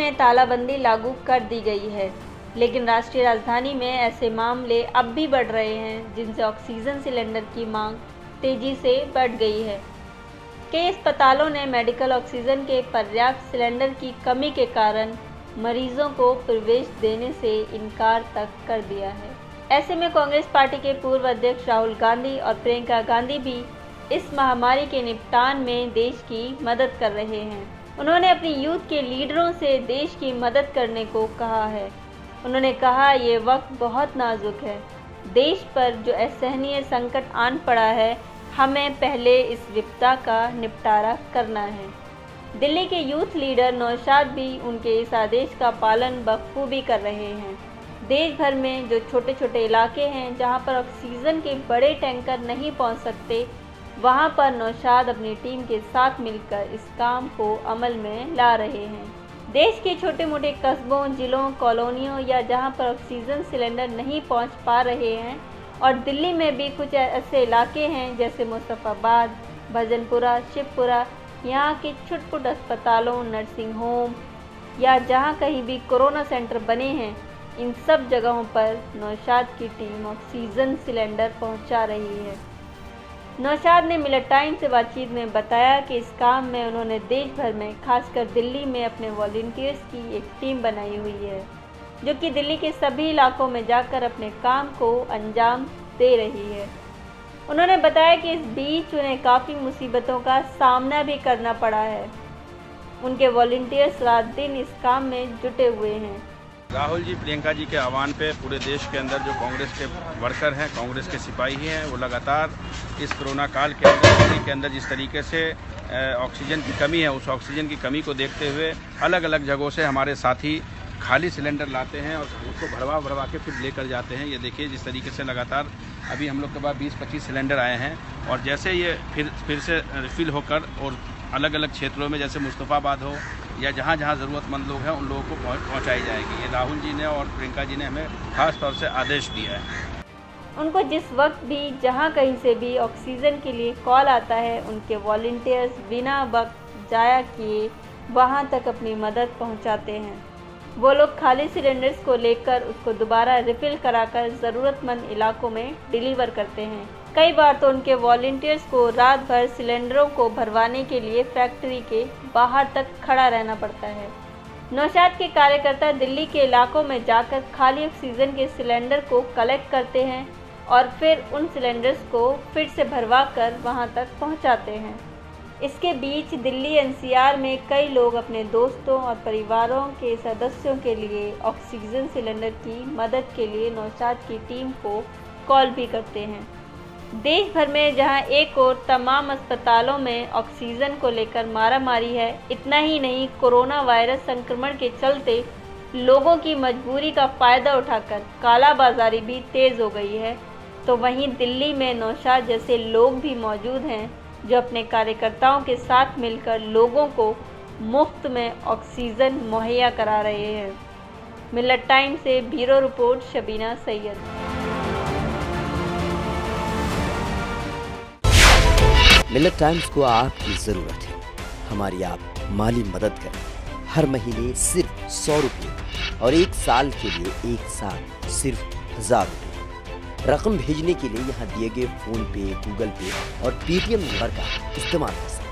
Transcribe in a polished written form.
में तालाबंदी लागू कर दी गई है, लेकिन राष्ट्रीय राजधानी में ऐसे मामले अब भी बढ़ रहे हैं जिनसे ऑक्सीजन सिलेंडर की मांग तेजी से बढ़ गई है। कई अस्पतालों ने मेडिकल ऑक्सीजन के पर्याप्त सिलेंडर की कमी के कारण मरीजों को प्रवेश देने से इनकार तक कर दिया है। ऐसे में कांग्रेस पार्टी के पूर्व अध्यक्ष राहुल गांधी और प्रियंका गांधी भी इस महामारी के निपटान में देश की मदद कर रहे हैं। उन्होंने अपनी यूथ के लीडरों से देश की मदद करने को कहा है। उन्होंने कहा, ये वक्त बहुत नाजुक है। देश पर जो असहनीय संकट आन पड़ा है, हमें पहले इस विपदा का निपटारा करना है। दिल्ली के यूथ लीडर नौशाद भी उनके इस आदेश का पालन बखूबी कर रहे हैं। देश भर में जो छोटे छोटे इलाके हैं जहां पर ऑक्सीजन के बड़े टैंकर नहीं पहुंच सकते, वहां पर नौशाद अपनी टीम के साथ मिलकर इस काम को अमल में ला रहे हैं। देश के छोटे मोटे कस्बों, जिलों, कॉलोनियों या जहां पर ऑक्सीजन सिलेंडर नहीं पहुंच पा रहे हैं, और दिल्ली में भी कुछ ऐसे इलाके हैं जैसे मुस्तफाबाद, भजनपुरा, शिवपुरा, यहाँ के छुटपुट अस्पतालों, नर्सिंग होम या जहाँ कहीं भी कोरोना सेंटर बने हैं, इन सब जगहों पर नौशाद की टीम ऑक्सीजन सिलेंडर पहुँचा रही है। नौशाद ने मिलर टाइम्स से बातचीत में बताया कि इस काम में उन्होंने देश भर में, खासकर दिल्ली में, अपने वॉलंटियर्स की एक टीम बनाई हुई है जो कि दिल्ली के सभी इलाकों में जाकर अपने काम को अंजाम दे रही है। उन्होंने बताया कि इस बीच उन्हें काफ़ी मुसीबतों का सामना भी करना पड़ा है। उनके वॉलंटियर्स रात दिन इस काम में जुटे हुए हैं। राहुल जी, प्रियंका जी के आह्वान पे पूरे देश के अंदर जो कांग्रेस के वर्कर हैं, कांग्रेस के सिपाही हैं, वो लगातार इस कोरोना काल के अंदर जिस तरीके से ऑक्सीजन की कमी है, उस ऑक्सीजन की कमी को देखते हुए अलग अलग जगहों से हमारे साथी खाली सिलेंडर लाते हैं और उसको भरवा के फिर लेकर जाते हैं। ये देखिए जिस तरीके से लगातार अभी हम लोग के पास 20-25 सिलेंडर आए हैं, और जैसे ये फिर से रिफिल होकर और अलग अलग क्षेत्रों में जैसे मुस्तफाबाद हो या जहाँ जहाँ ज़रूरतमंद लोग हैं उन लोगों को पहुँचाई जाएगी। ये राहुल जी ने और प्रियंका जी ने हमें खास तौर से आदेश दिया है। उनको जिस वक्त भी जहाँ कहीं से भी ऑक्सीजन के लिए कॉल आता है, उनके वॉलंटियर्स बिना वक्त जाया किए वहाँ तक अपनी मदद पहुँचाते हैं। वो लोग खाली सिलेंडर्स को लेकर उसको दोबारा रिफ़िल कराकर ज़रूरतमंद इलाकों में डिलीवर करते हैं। कई बार तो उनके वॉलंटियर्स को रात भर सिलेंडरों को भरवाने के लिए फैक्ट्री के बाहर तक खड़ा रहना पड़ता है। नौशाद के कार्यकर्ता दिल्ली के इलाकों में जाकर खाली ऑक्सीजन के सिलेंडर को कलेक्ट करते हैं और फिर उन सिलेंडर्स को फिर से भरवा कर वहाँ तक पहुँचाते हैं। इसके बीच दिल्ली एनसीआर में कई लोग अपने दोस्तों और परिवारों के सदस्यों के लिए ऑक्सीजन सिलेंडर की मदद के लिए नौशाद की टीम को कॉल भी करते हैं। देश भर में जहां एक और तमाम अस्पतालों में ऑक्सीजन को लेकर मारामारी है, इतना ही नहीं कोरोना वायरस संक्रमण के चलते लोगों की मजबूरी का फ़ायदा उठाकर कालाबाजारी भी तेज़ हो गई है, तो वहीं दिल्ली में नौशाद जैसे लोग भी मौजूद हैं जो अपने कार्यकर्ताओं के साथ मिलकर लोगों को मुफ्त में ऑक्सीजन मुहैया करा रहे हैं। मिलर टाइम्स से bureau report, Shabina Syed. Miller times को आपकी ज़रूरत है, हमारी आप माली मदद करें। हर महीने सिर्फ 100 रुपये और 1 साल के लिए एक साथ सिर्फ 1000 रुपये। रकम भेजने के लिए यहाँ दिए गए फ़ोन पे, गूगल पे और पेटीएम नंबर का इस्तेमाल कर सकते हैं।